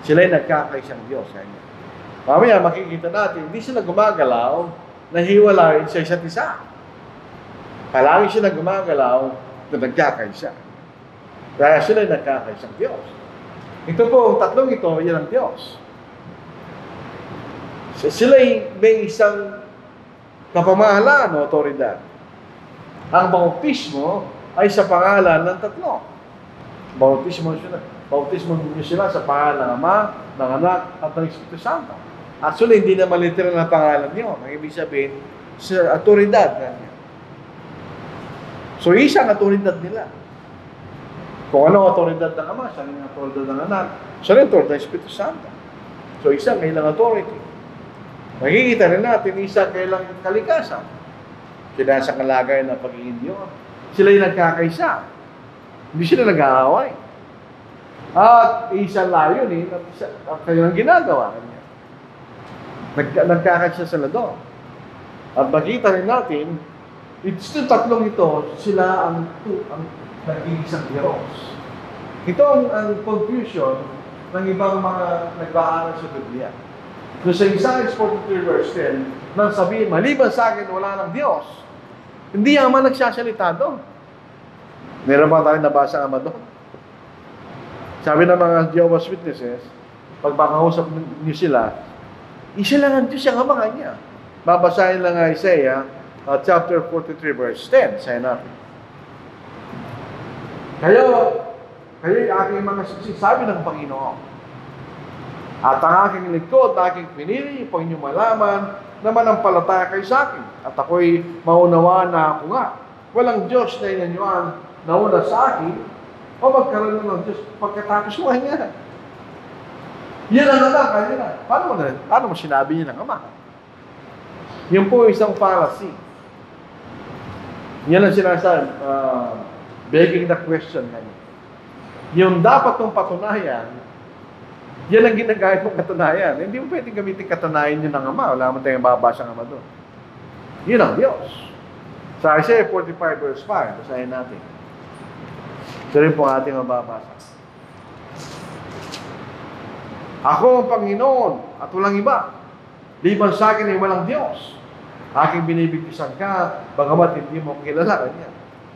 Sila yung nagkakaisang Diyos. Mamaya, makikita natin, hindi sila gumagalaw na hiwalayin sa isa't isa. Palagi sila gumagalaw na nagkakaisa. Kaya sila yung nagkakaisang Diyos. Ito po, ang tatlong ito, yan ang Diyos. Sila may isang kapamahalaan o otoridad. Ang bautismo ay sa pangalan ng tatlo. Bautismo nyo sila sa pangalan ng Ama, ng Anak, at ng Espiritu Santo. Actually, hindi naman literal na pangalan nyo. Ang ibig sabihin, sa otoridad. So, isang otoridad nila. Kung ano otoridad ng Ama, siya rin ang otoridad ng Anak, siya rin ang otoridad ng Espiritu Santo. So, isang kailang authority. Makikita rin natin, isang kailang kalikasan. Sila sa kalagayan ng pagiging Diyos. Sila yung nagkakaisa. Hindi sila nag-aaway. At isang layunin at kanyang ginagawa kanya. Nagkakaisa sila doon. At makita rin natin, it's yung tatlong ito, sila ang nag-iisang Diyos. Ito ang confusion ng ibang mga nag-aaral sa Biblia. So sa Isaiah 43 verse 10, nang sabihin, maliban sa akin, wala ng Diyos. Hindi ang Ama nagsasalita doon. Meron ba tayong nabasa ang Ama doon? Sabi ng mga Jehovah's Witnesses, pag makausap niyo sila, isa lang ang Diyos ang Ama kanya. Babasahin lang ang Isaiah chapter 43 verse 10. Sayo natin. Kayo yung aking mga sabi ng Panginoon. At ang aking likod, aking pinili, upang inyong malaman na manampalataya kayo sa akin. At ako'y maunawaan na ako nga. Walang Diyos na inanyuan na una sa akin, o magkaroon ng Diyos pagkatapos mo niya. Yan ang alam, kanina. Paano mo sinabi niya ng Ama? Yun po isang fallacy. Yan ang sinasabi, begging the question kanina. Yung dapat mong patunayan, yan ang ginagamit mong katunayan. Hindi mo pwedeng gamitin katunayan yun ng Ama. Wala mo tayong babasa ng Ama doon. Yun ang Diyos. Sa Isaiah 45 verse 5, basahin natin. Ito rin po ating mababasa. Ako ang Panginoon at walang iba. Liban sa akin ay walang Diyos. Aking binibigtisan ka, bagamat hindi mo kilala kanya.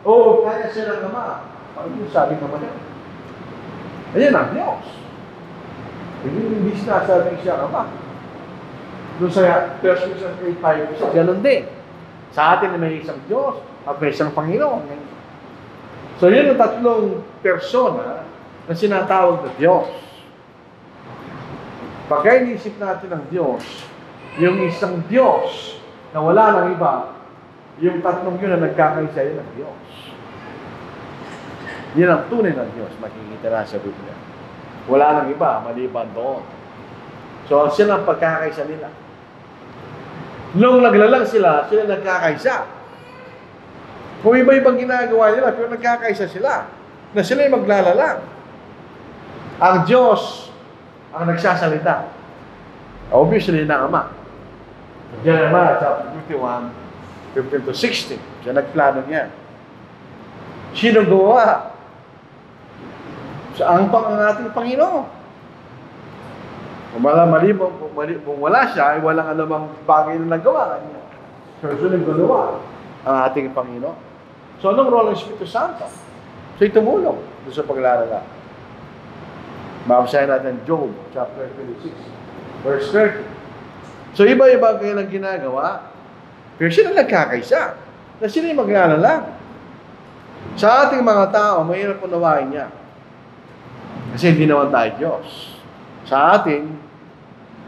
Oo, kaya siya ng Ama. Ano yung sabi ng Ama niya? Ayan ang Diyos. Hindi sinasabi siya ng Ama. Doon sa 1 Corinthians 8:5, ganun din. Sa atin may isang Diyos at may isang Panginoon. So yun ang tatlong persona na sinatawag na Diyos. Pagka inisip natin ng Diyos, yung isang Diyos na wala ng iba, yung tatlong yun na nagkakaisa yun ng Diyos. Yan ang tunay ng Diyos, makikita na sa Biblia. Wala ng iba, maliban doon. So sila ang pagkakaisa nila. Nung naglalang sila nagkakaisa. Kung iba-ibang ginagawa nila, pero nagkakaisa sila. Na sila yung maglalalang. Ang Diyos ang nagsasalita. Obviously, na Ama. Jeremiah chapter 51, 15-16. Siya nagplano niya. Sino gawa? Ang ating Panginoon. Kung wala siya, ay walang anumang bagay na nagawa niya. So, sunod gawa ang ating Panginoon. So, anong role ng Espiritu Santo? So, tumulong doon sa paglalala. Mabasahin natin Job, chapter 26, verse 30. So, iba-iba kayo lang ginagawa, pero sila nagkakaisa. Na sila yung maglalala. Sa ating mga tao, mahirap unawain niya. Kasi hindi naman tayo Diyos. Sa atin,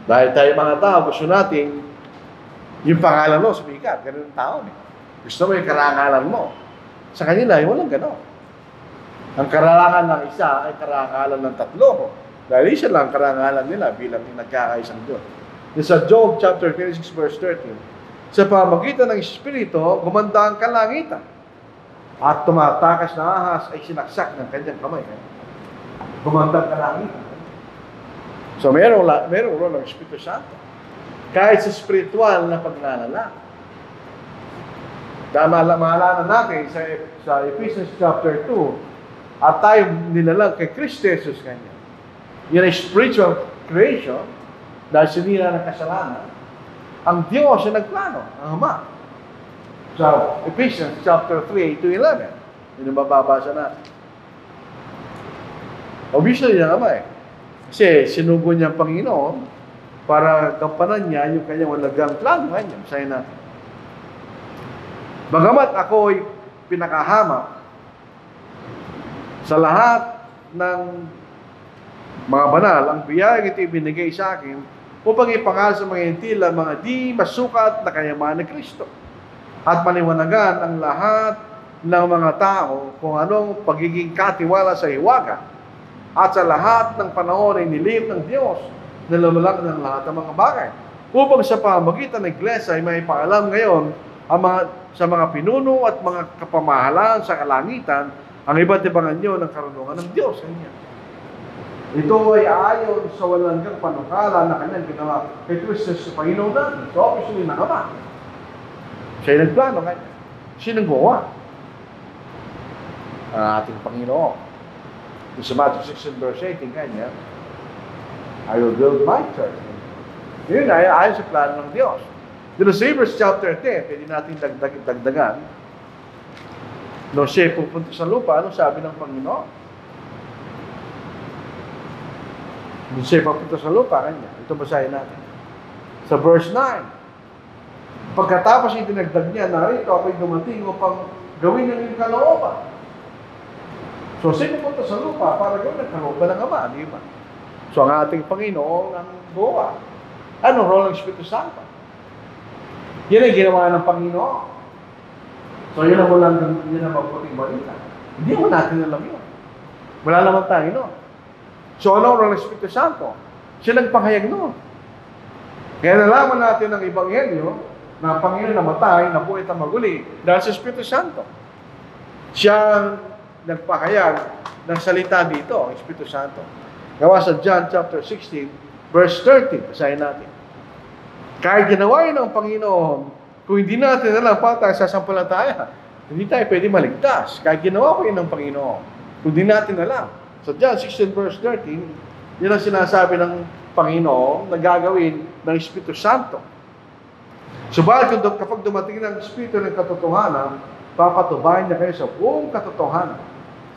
dahil tayo mga tao, gusto natin yung pangalan mo, sumikat. Ganun ang tao. Gusto mo yung karangalan mo. Sa kanila, walang gano'n. Ang karangalan ng isa ay karangalan ng tatlo. Dahil isa lang karangalan nila bilang nagkakaisang Diyos. Sa Job chapter 26 verse 13, sa pamagitan ng Espiritu, gumanda ang kalangitan. At tumatakas na ahas ay sinaksak ng kanyang kamay. Gumanda ang kalangitan. So, merong role ng Espiritu Santo. Kahit sa spiritual na paglalala. Dahil maalala natin sa Ephesians chapter 2, at tayo nilalang kay Kristo Jesus kanya. Yan ay spiritual creation dahil sinira ng kasalanan. Ang Diyos ay nagplano, ang Ama. Sa Ephesians chapter 3, 8-11. Yun ang mababasa natin. Obviously, yung Ama eh. Kasi sinugo niya ang Panginoon para gampanan niya yung kanyang walagang plano kanya. Sayo natin. Bagamat ako'y pinakahamak sa lahat ng mga banal, ang biyayang ito ibinigay sa akin upang ipangal sa mga hintila mga di masukat na kayamanan ni Kristo at paniwanagan ang lahat ng mga tao kung anong pagiging katiwala sa hiwaga at sa lahat ng panahon ay nilim ng Diyos na lumulang ng lahat ng mga bagay upang sa pamagitan ng Iglesia ay may paalam ngayon sa mga pinuno at mga kapamahalaan sa kalangitan ang iba't ibang anyo ng karunungan ng Diyos. Ito ay ayon sa walang panukala na kanyang ginawa kay Kristo sa Panginoon natin. So obviously, ng Ama. Siya yung nagplano kanya. Siya nagawa. Ang ating Panginoon. Sa Matthew 16 verse 18 kanya, I will build my church. Yun ay ayon sa plano ng Diyos. Dito sa Hebrews chapter 10, pwede natin dagdagan. Nung siya pupunta sa lupa, anong sabi ng Panginoon? Nung siya pupunta sa lupa, kanya. Ito basahin natin. Sa verse 9. Pagkatapos yung dinagdag niya, narito ako'y dumating upang gawin ng iyong kalooban. So, siya pupunta sa lupa para gawin ng kalooban ng Ama, di ba? So, ang ating Panginoon ang gawa. Anong role ng Espiritu Santo? Yan ang ginawa ng Panginoon. So, yun ang mabuting balita. Hindi mo natin alam yun. Wala naman tayo nun. So, anong role ng Espiritu Santo? Siya nagpahayag nun. Kaya nalaman natin ng Ebanghelyo na ang Panginoon namatay, nabuhay at maguli dahil sa Espiritu Santo. Siya ang nagpahayag ng salita dito, ang Espiritu Santo. Gawa sa John chapter 16, verse 30. Basahin natin. Kahit ginawa yun ng Panginoon, kung hindi natin alam pa tayo sasampalataya, hindi tayo pwede maligtas. Kahit ginawa ko yun ng Panginoon, kung hindi natin alam. So John 16 verse 13, yun ang sinasabi ng Panginoon na gagawin ng Espiritu Santo. Subalit kapag dumating ng Espiritu ng katotohanan, papatubayan niya kayo sa buong katotohanan.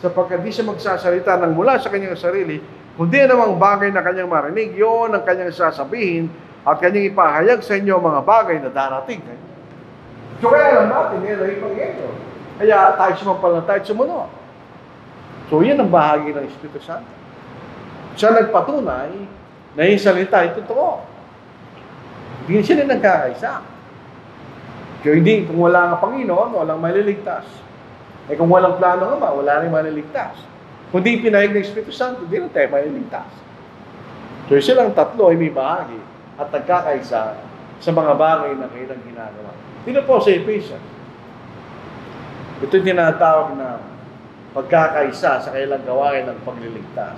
Sapagkat di siya magsasalita ng mula sa kanyang sarili, kundi namang bagay na kanyang marinig, yun ang kanyang sasabihin at kanyang ipahayag sa inyo mga bagay na darating. So kaya alam natin, yan ang Ebanghelyo. Kaya tayo sumampalataya at sumunod. So yan ang bahagi ng Espiritu Santo. Siya nagpatunay na yung salita ay totoo. Hindi siya na nagkakaisa. Kaya hindi, kung wala nga Panginoon, walang maliligtas. Kung walang plano nga wala rin maliligtas. Kung di pinahig ng Espiritu Santo, di na tayo maliligtas. So silang tatlo ay may bahagi at nagkakaisa sa mga bagay na kailang ginagawa. Dito po sa Ephesians. Ito yung tinatawag na pagkakaisa sa kailang gawain ng pagliligtas.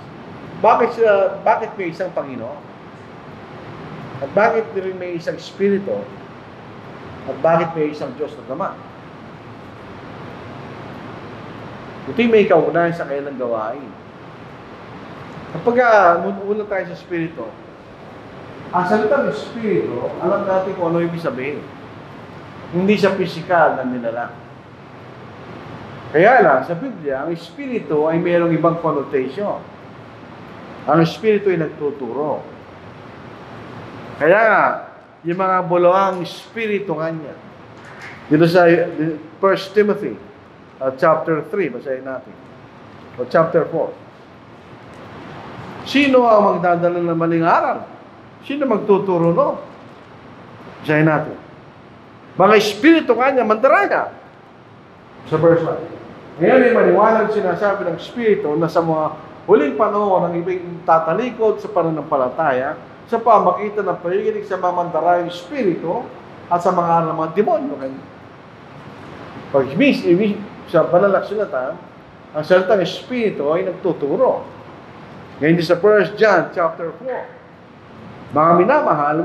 Bakit may isang Panginoon? At bakit rin may isang Espiritu? At bakit may isang Diyos na Ama? Ito yung may kaunahan sa kailang gawain. Kapag una tayo sa Espiritu, ang salitang Espiritu, alam natin kung ano ibig sabihin. Hindi siya physical na ninala. Kaya lang, sa Biblia, ang Espiritu ay mayroong ibang connotation. Ang Espiritu ay nagtuturo. Kaya nga, yung mga buluhang Espiritu kanya. Dito sa 1 Timothy, chapter 3, basahin natin. O chapter 4. Sino ang magdadala ng maling aral? Sino magtuturo no? Basahin natin. Mga Espiritu kanya, mandaraya. Sa verse 1. Ngayon ay maniwalang sinasabi ng Espiritu na sa mga huling panahon ang ibig tatalikod sa pananampalataya sa pamagitan ng pakikinig sa mga mandarayang Espiritu at sa mga aral ng mga demonyo. Pag sa banal na kasulatan, ang salitang Espiritu ay nagtuturo. Ngayon sa 1 John chapter 4. Mga minamahal,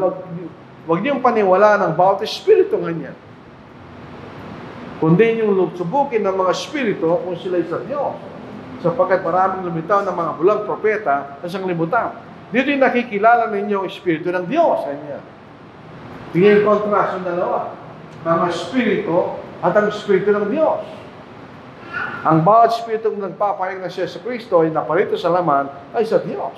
wag niyong paniwala ng bawat Espiritu ganyan. Kundi niyong subukin ng mga Espiritu kung sila sa Diyos. Sapagkat maraming lumitaw ng mga bulang propeta sa sanglibutan. Dito yung nakikilala ninyo ang Espiritu ng Diyos. Tingnan yung contrast ng dalawa. Mga Espiritu at ang Espiritu ng Diyos. Ang bawat Espiritu na nagpapahayag na siya sa Kristo ay naparito sa laman ay sa Diyos.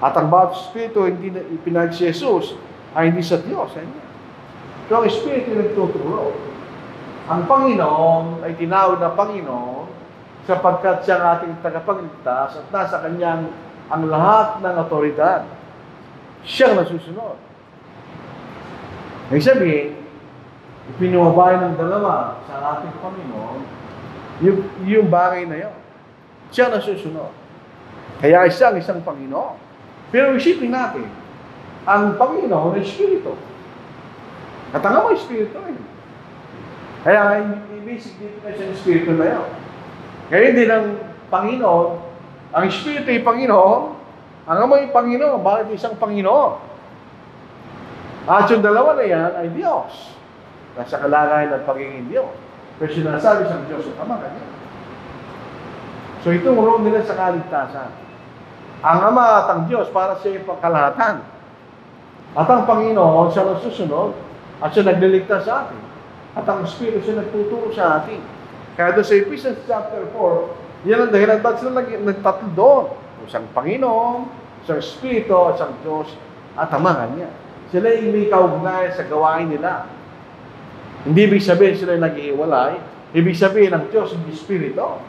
At ang bawat Espiritu hindi ipinahayag si Jesus ay hindi sa Diyos. So ang Espiritu nagtuturo. Ang Panginoon ay tinawag na Panginoon sapagkat siya ang ating tagapagligtas at nasa Kanyang ang lahat ng otoridad. Siyang nasusunod. Ibig sabihin, ipinumabay ng dalawa sa ating Panginoon yung bagay na yun. Siyang nasusunod. Kaya isang Panginoon. Pero isipin natin, ang Panginoon ay Espiritu. At ang Ama Espiritu rin. Kaya basic definition ng Espiritu na yun. Ngayon din ang Panginoon, ang Espiritu ay Panginoon, Ang Ama ay Panginoon. Bakit isang Panginoon? At yung dalawa na yan ay Diyos. Nasa kalagayan ng pagiging Diyos. Pero sinasabi sa Diyos at Ama kanya. So itong role nila sa kaligtasan. Ang Ama at ang Diyos para sa iyong pagkalahatan. At ang Panginoon siya nasusunod at siya nagliligtas sa atin. At ang Espiritu siya nagtuturo sa atin. Kaya doon sa Ephesians chapter 4, yan ang dahilan ba't sila nagtatlo doon. Isang Panginoon, isang Espiritu, isang Diyos, at Ama kanya. Sila ay may kaugnay sa gawain nila. Hindi ibig sabihin sila ay nag-iwalay. Ibig sabihin ng Diyos, hindi Espiritu.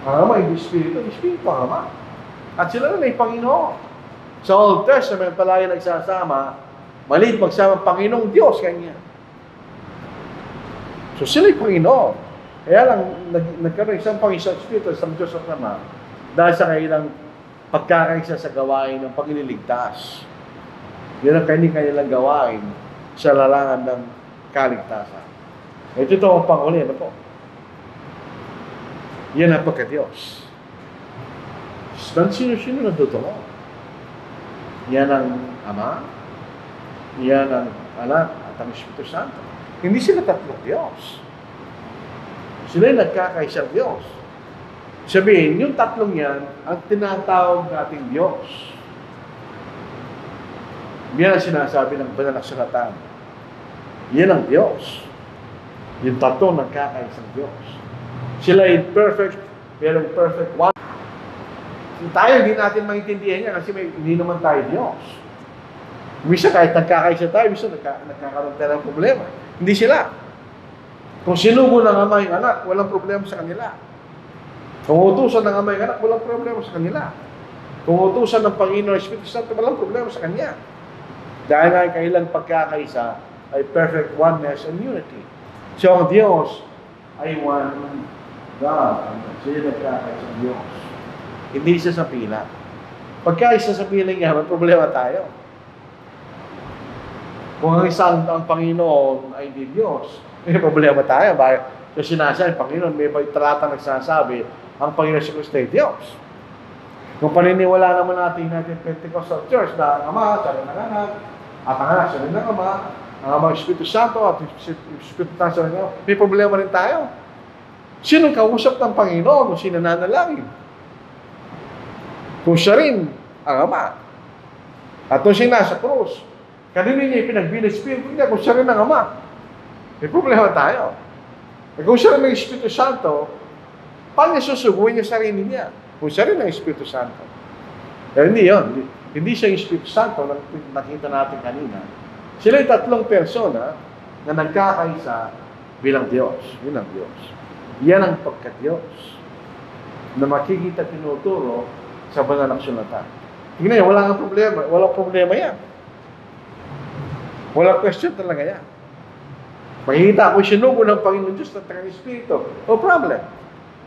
Ang Ama, hindi Espiritu. Espiritu ang Ama. At sila rin ay Panginoon. Sa Old Testament, palagi nagsasama, maliit magsama Panginoong Diyos kanya. So sila ay Panginoon. Kaya lang, nagkaroon isang Panginoon Espiritu, isang Diyos at Ama, dahil sa kanilang pagkakaisa sa gawain ng paglililigtas. Yan ang kanilang gawain sa larangan ng kaligtasan. Ito ang panghuli. Ano po? Yan ang pagka-Diyos. Sino-sino natutulong? Yan ang Ama, yan ang Anak at ang Espiritu Santo. Hindi sila tatlong Diyos. Sila yung nagkakaisang Diyos. Sabihin, yung tatlong yan, ang tinatawag nating Diyos. Yan ang sinasabi ng banal na kasulatan. Yan ang Diyos. Yung tatlong nagkakaisang Diyos. Sila yung perfect, merong perfect one. Tayo, hindi natin maintindihan yan kasi hindi naman tayo Diyos. Misa kahit nagkakaisa tayo, misa nagkakaroon tayo ng problema. Hindi sila. Kung sinugo ng Ama yung anak, walang problema sa kanila. Kung utusan ng Ama yung anak, walang problema sa kanila. Kung utusan ng Panginoon ng Espiritu Santo, walang problema sa Kanya. Dahil nga kailang pagkakaisa ay perfect oneness and unity. So ang Diyos ay one God. Siya nagkakaisang Diyos. Hindi siya sa pila. Pagkaisa sa pila niya, may problema tayo. Kung ang Panginoon ay hindi Diyos, may problema tayo. So sinasabi, Panginoon, may talatang nagsasabi, ang Panginoon si Kristo ay Diyos. Kung paniniwala naman natin Pentecostal Church na ang Ama, siya rin ang Anak, at ang Anak, siya rin ang Ama, ang Ama, Espiritu Santo, at Espiritu Santo, may problema rin tayo. Sinong kausap ng Panginoon kung sino nanalangin? Kung siya rin ang Ama. At kung siya nasa krus, kanina niya ipinagbilis-Espiritu niya kung siya rin ang Ama. May problema tayo. E kung siya rin ang Espiritu Santo, paano niya susuguin yung sarili niya? Kung siya rin ang Espiritu Santo. Pero hindi yun. Hindi siya yung Espiritu Santo na nakita natin kanina. Sila yung tatlong persona na nagkakaisa bilang Diyos. Yun ang Diyos. Yan ang pagka-Diyos na makikita tinuturo sa banal na kasulatan. Tingnan niyo, wala nga problema. Walang problema yan. Walang question talaga yan. Makikita ko sinugo ng Panginoon Diyos at ng Espiritu. No problem.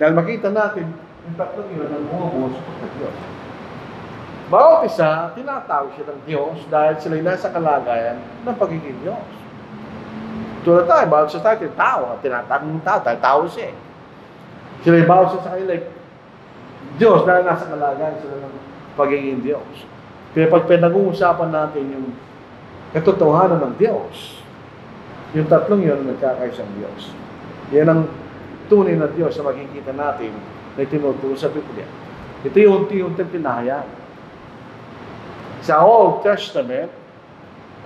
Dahil makita natin yung tatlong yun ang bumubuo sa pagka-Diyos. Bawat isa, tinatawag siya ng Diyos dahil sila'y nasa kalagayan ng pagiging Diyos. Tulad tayo, bawat sa tayo, tao. Tinatawag ng tao, dahil tao siya. Sila'y bawat sa kanila, Diyos dahil nasa kalagayan sila ng pagiging Diyos. Kaya pag pinag-uusapan natin yung katotohanan ng Diyos, yung tatlong yun nagkakaisang Diyos. Yan ang tunay na Diyos na makikita natin na tinuturo sa Biblia. Ito yung unti-unti pinahayag. Sa Old Testament,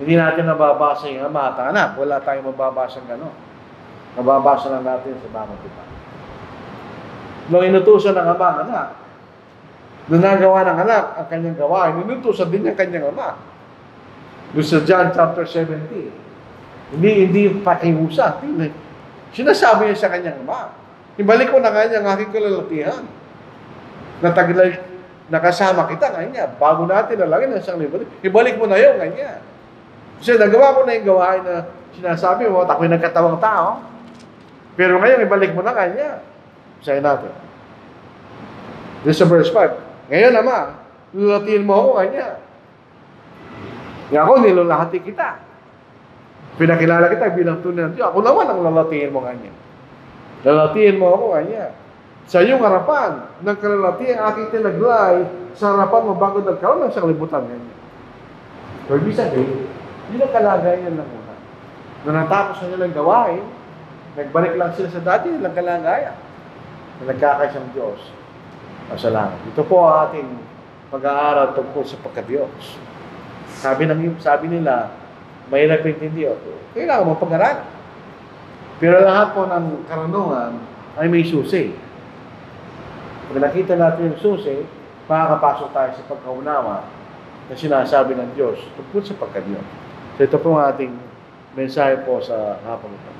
hindi natin nababasa yung Ama at Anak. Wala tayong mababasa ng gano'n. Nababasa lang natin sa Bagong Tipan. Nung inutusan ng Ama ang Anak, nung nagawa ng Anak ang kanyang gawain, inutusan din niya ang kanyang Ama. Doon sa John chapter 17. Hindi yung pakiusan. Sinasabi niya sa kanyang Ama, ibalik ko na nga niya ang aking kalalatihan. Nataglay, nakasama kita nga bago natin lalagyan ng isang libre, ibalik mo na yun nga. Kasi nagawa ko na yung gawain na sinasabi mo, at ako'y nagkatawang tao. Pero ngayon, ibalik mo na nga. Sayin natin. This is verse 5. Ngayon, Ama, lulatiin mo ako nga. Nga ako, nilulahati kita. Pinakilala kita bilang tunay na Diyos. Ako naman ang lalatiin mo nga. Lalatiin mo ako nga. sa iyong harapan ng kalalati ang aking tinaglay sa harapan mo bago nagkaroon ng sanglibutan ngayon. So, ibig sabihin, yun ang kalagayan ng una. Nung natapos na nilang gawain, nagbalik lang sila sa dati nilang kalagayan na nagkakaisang Diyos sa langit. Ito po ang ating pag-aaral tungkol sa pagka-Diyos. Sabi nila, mahirap intindi. Kailangan mo pag-aralan. Pero lahat po ng karunungan ay may susi. Pag nakita natin yung susi, makakapasok tayo sa pagkaunawa na sinasabi ng Diyos tungkol sa pagka-Diyos. So ito po ang ating mensahe po sa hapon ito.